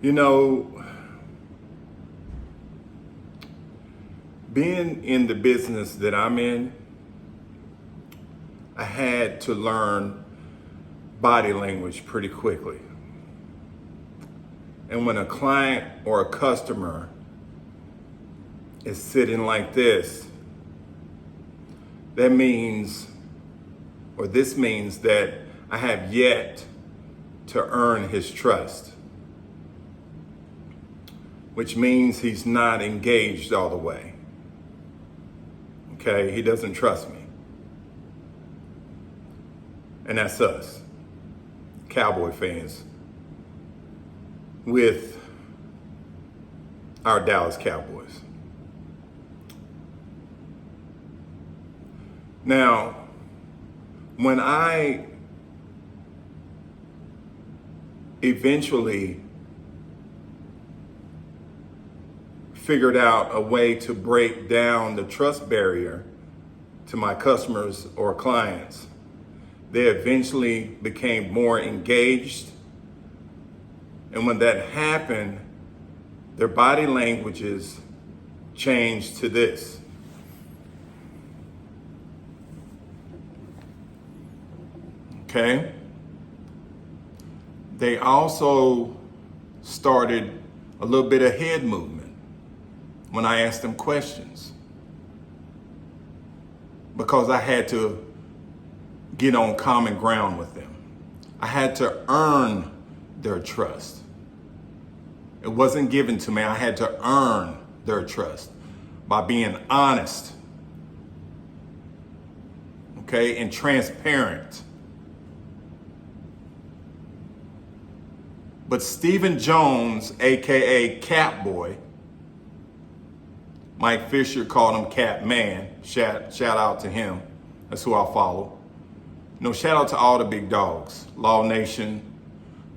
You know, being in the business that I'm in, I had to learn body language pretty quickly. And when a client or a customer is sitting like this, this means that I have yet to earn his trust, which means he's not engaged all the way. Okay, he doesn't trust me. And that's us, Cowboy fans, with our Dallas Cowboys. Now, when I eventually figured out a way to break down the trust barrier to my customers or clients, they eventually became more engaged. And when that happened, their body languages changed to this. Okay? They also started a little bit of head movement when I asked them questions, because I had to get on common ground with them. I had to earn their trust. It wasn't given to me. I had to earn their trust by being honest, okay, and transparent. But Stephen Jones, AKA Catboy, Mike Fisher called him Cat Man. Shout out to him. That's who I follow. No, shout out to all the big dogs. Law Nation,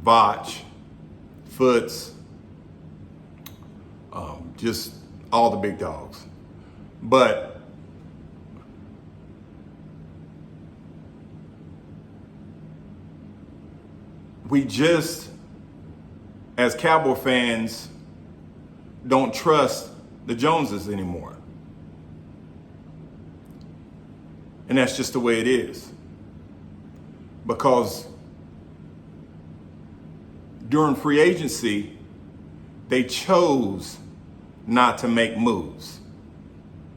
Vach, Foots, just all the big dogs. But we just, as Cowboy fans, don't trust the Joneses anymore. And that's just the way it is. Because during free agency, they chose not to make moves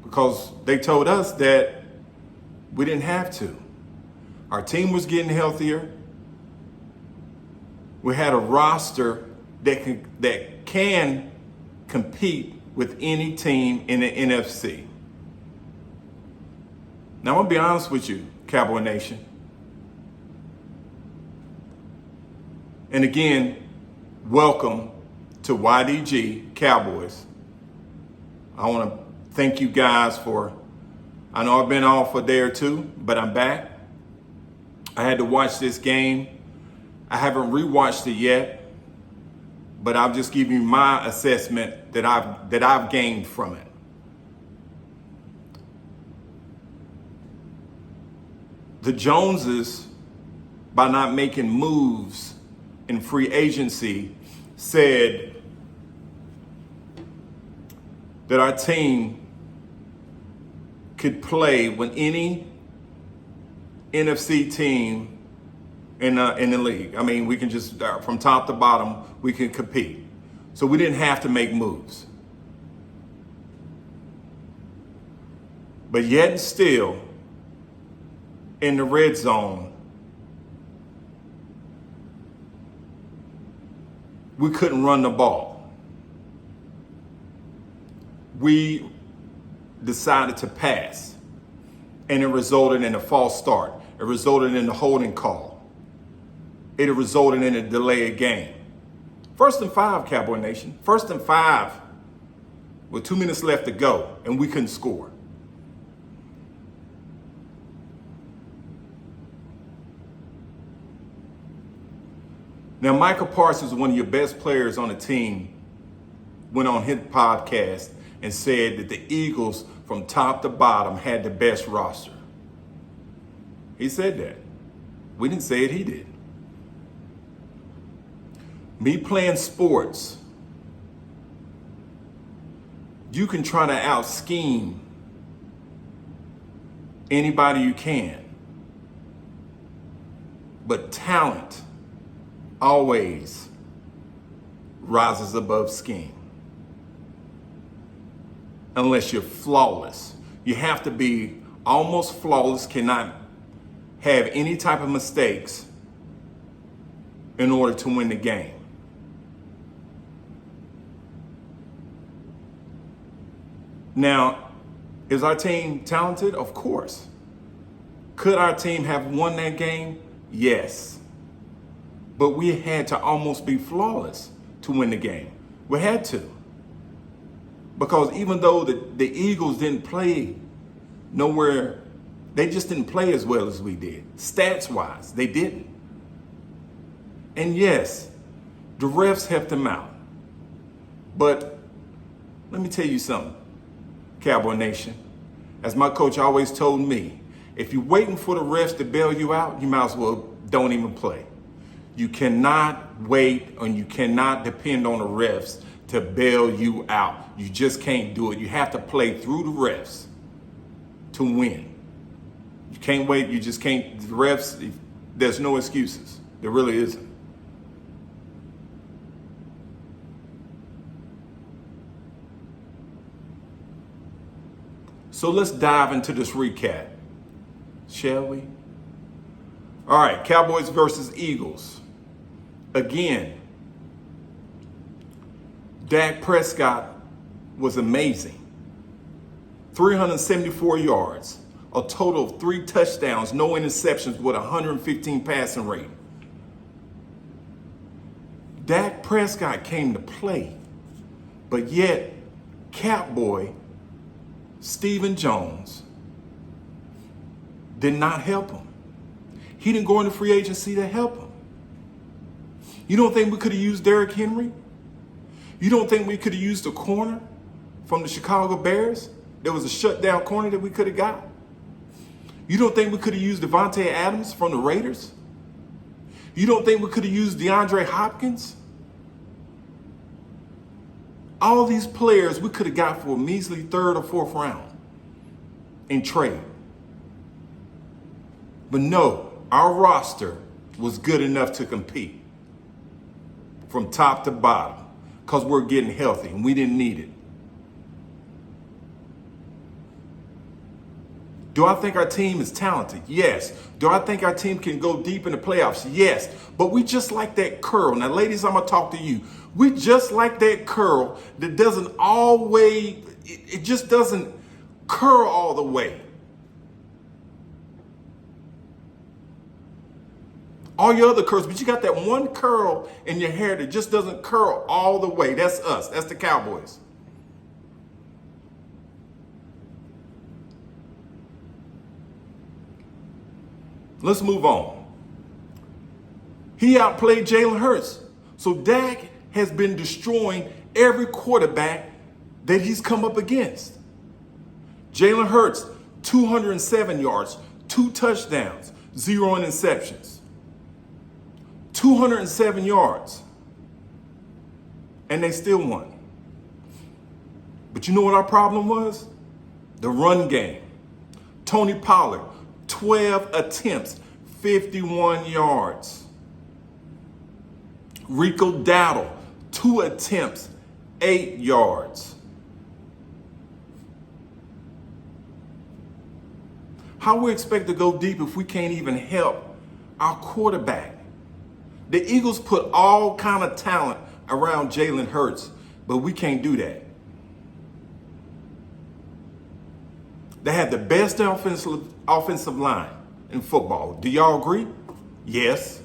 because they told us that we didn't have to. Our team was getting healthier. We had a roster that can compete with any team in the NFC. Now, I'm gonna be honest with you, Cowboy Nation. And again, welcome to YDG Cowboys. I want to thank you guys for, I know I've been off a day or two, but I'm back. I had to watch this game. I haven't rewatched it yet, but I'll just give you my assessment that I've gained from it. The Joneses, by not making moves in free agency, said that our team could play with any NFC team in the league. I mean, we can just, from top to bottom, we can compete. So we didn't have to make moves. But yet and still, in the red zone, we couldn't run the ball. We decided to pass, and it resulted in a false start. It resulted in a holding call. It resulted in a delayed game. 1st and 5, Cowboy Nation. 1st and 5 with 2 minutes left to go, and we couldn't score. Now, Michael Parsons, one of your best players on the team, went on his podcast and said that the Eagles from top to bottom had the best roster. He said that. We didn't say it, he did. Me playing sports, you can try to out scheme anybody you can. But talent always rises above scheme. Unless you're flawless. You have to be almost flawless, cannot have any type of mistakes in order to win the game. Now, is our team talented? Of course. Could our team have won that game? Yes. But we had to almost be flawless to win the game. We had to. Because even though the Eagles didn't play nowhere, they just didn't play as well as we did. Stats-wise, they didn't. And yes, the refs helped them out. But let me tell you something, Cowboy Nation. As my coach always told me, if you're waiting for the refs to bail you out, you might as well don't even play. You cannot wait and you cannot depend on the refs to bail you out. You just can't do it. You have to play through the refs to win. You can't wait. You just can't. The refs, there's no excuses. There really isn't. So let's dive into this recap, shall we? All right, Cowboys versus Eagles. Again, Dak Prescott was amazing. 374 yards, a total of 3 touchdowns, no interceptions with 115 passing rate. Dak Prescott came to play, but yet Cowboy Stephen Jones did not help him. He didn't go into free agency to help him. You don't think we could have used Derrick Henry? You don't think we could have used a corner from the Chicago Bears? There was a shutdown corner that we could have got. You don't think we could have used Devontae Adams from the Raiders? You don't think we could have used DeAndre Hopkins? All these players we could have got for a measly 3rd or 4th round in trade. But no, our roster was good enough to compete from top to bottom because we're getting healthy and we didn't need it. Do I think our team is talented? Yes. Do I think our team can go deep in the playoffs? Yes. But we just like that curl. Now, ladies, I'm going to talk to you. We just like that curl that doesn't always, it just doesn't curl all the way. All your other curls, but you got that one curl in your hair that just doesn't curl all the way. That's us. That's the Cowboys. Let's move on. He outplayed Jalen Hurts. So Dak has been destroying every quarterback that he's come up against. Jalen Hurts, 207 yards, 2 touchdowns, 0 interceptions. 207 yards. And they still won. But you know what our problem was? The run game. Tony Pollard, 12 attempts, 51 yards. Rico Dowdle, 2 attempts, 8 yards. How we expect to go deep if we can't even help our quarterback? The Eagles put all kind of talent around Jalen Hurts, but we can't do that. They had the best offensive line in football. Do y'all agree? Yes.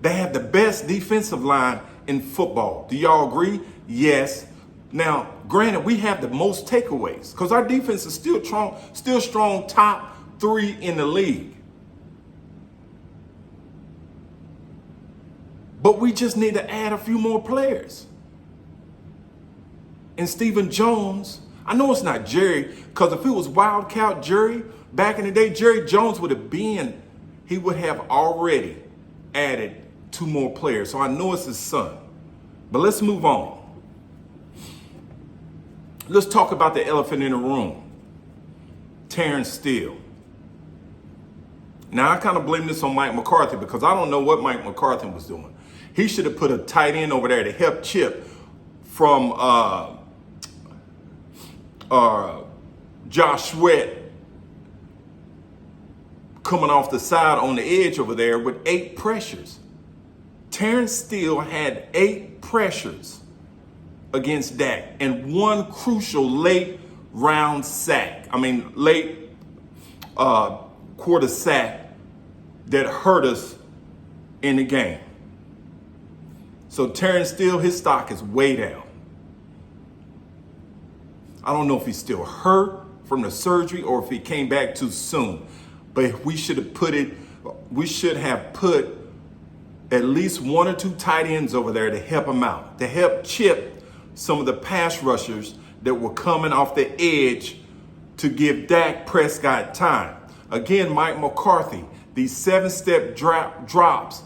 They have the best defensive line in football. Do y'all agree? Yes. Now, granted, we have the most takeaways because our defense is still strong, top 3 in the league. But we just need to add a few more players. And Stephen Jones, I know it's not Jerry, because if it was Wildcat Jerry, back in the day, Jerry Jones would have already added 2 more players. So I know it's his son. But let's move on. Let's talk about the elephant in the room. Terrence Steele. Now, I kind of blame this on Mike McCarthy because I don't know what Mike McCarthy was doing. He should have put a tight end over there to help Chip from Josh Sweat coming off the side on the edge over there with 8 pressures. Terrence Steele had 8 pressures against Dak and 1 crucial late quarter sack that hurt us in the game. So Terrence Steele, his stock is way down. I don't know if he's still hurt from the surgery or if he came back too soon. But we should have put at least 1 or 2 tight ends over there to help him out, to help chip some of the pass rushers that were coming off the edge to give Dak Prescott time. Again, Mike McCarthy, these 7-step drops,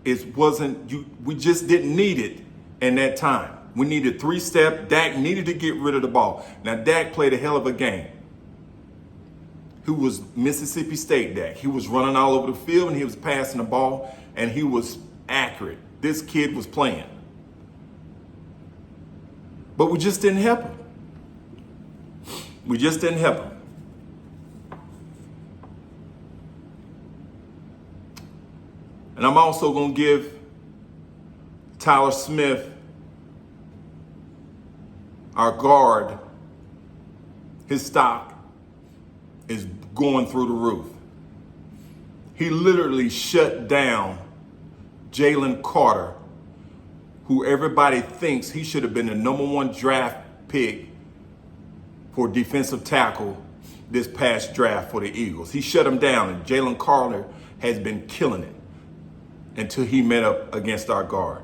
we just didn't need it in that time. We needed 3-step. Dak needed to get rid of the ball. Now, Dak played a hell of a game. Who was Mississippi State Dak. He was running all over the field and he was passing the ball and he was accurate. This kid was playing. But we just didn't help him. We just didn't help him. And I'm also going to give Tyler Smith, our guard, his stock is going through the roof. He literally shut down Jalen Carter, who everybody thinks he should have been the #1 draft pick for defensive tackle this past draft for the Eagles. He shut him down, and Jalen Carter has been killing it until he met up against our guard.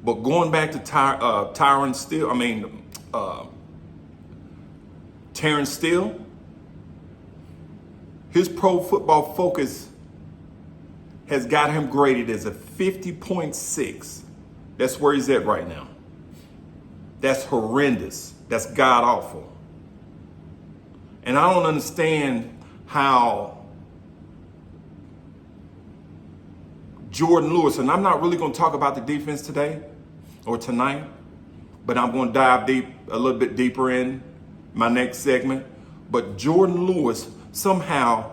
But going back to Terrence Steele, his Pro Football Focus has got him graded as a 50.6. That's where he's at right now. That's horrendous. That's god awful. And I don't understand how Jordan Lewis, and I'm not really going to talk about the defense today or tonight, but I'm going to dive a little bit deeper in my next segment. But Jordan Lewis somehow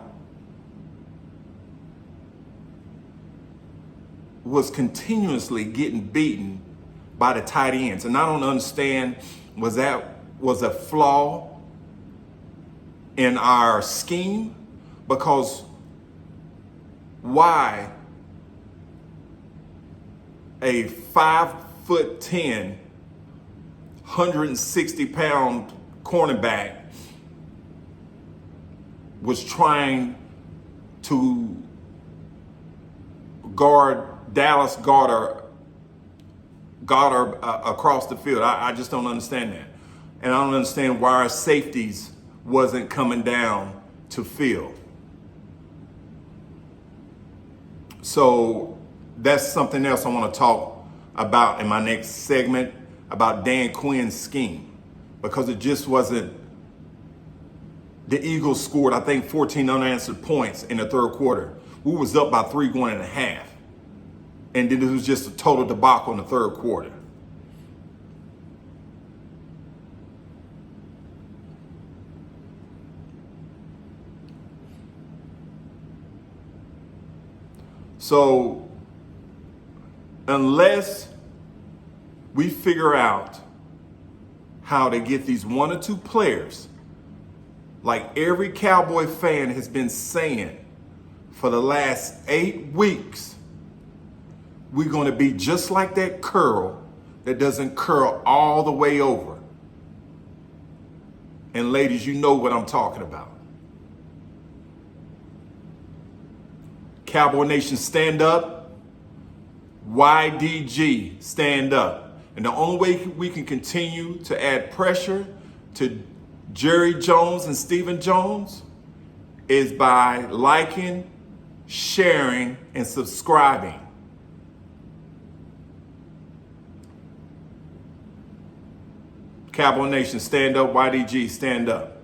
was continuously getting beaten by the tight ends. And I don't understand, was a flaw in our scheme? Because why a 5'10", 160-pound cornerback was trying to guard Dallas Goedert across the field? I just don't understand that. And I don't understand why our safeties wasn't coming down to field. So that's something else I want to talk about in my next segment about Dan Quinn's scheme, because it just wasn't. The Eagles scored, I think, 14 unanswered points in the third quarter. We was up by 3 going in a half. And then it was just a total debacle in the third quarter. So unless we figure out how to get these 1 or 2 players, like every Cowboy fan has been saying for the last 8 weeks, we're going to be just like that curl that doesn't curl all the way over. And ladies, you know what I'm talking about. Cowboy Nation, stand up. YDG, stand up. And the only way we can continue to add pressure to Jerry Jones and Stephen Jones is by liking, sharing, and subscribing. Cowboy Nation, stand up. YDG, stand up.